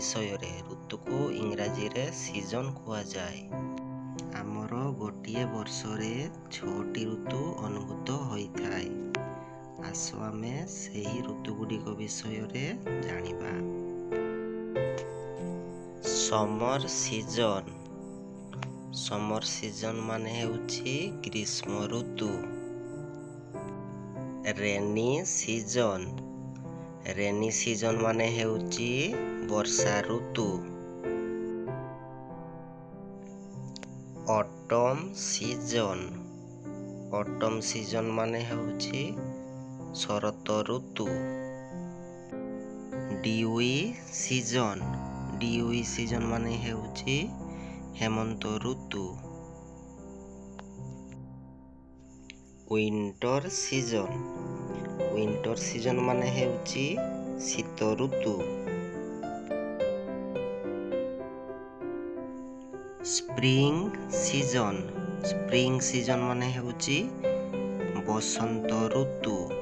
विषय रे ऋतु को इंग्राजी रे सीजन कुआ जाए। आमर गोटे वर्ष रे 6टी ऋतु अनुभूत होइथाय। आसो आमे सेही ऋतु गुड़िक विषय रे जानिबा। Summer season. समर सीजन माने हेउछि ग्रीष्म ऋतु। Rainy season. रेनी सीजन माने हेउछि वर्षा ऋतु। Autumn season. ऑटम सीजन माने हेउछि शरत ऋतु। Dewy season. डिवी सीजन माने हेउछि हेमंत ऋतु। Winter season. विंटर सीजन माने हेउछि शीत ऋतु। Spring season. स्प्रिंग सीजन माने हेउछि बसंत ऋतु।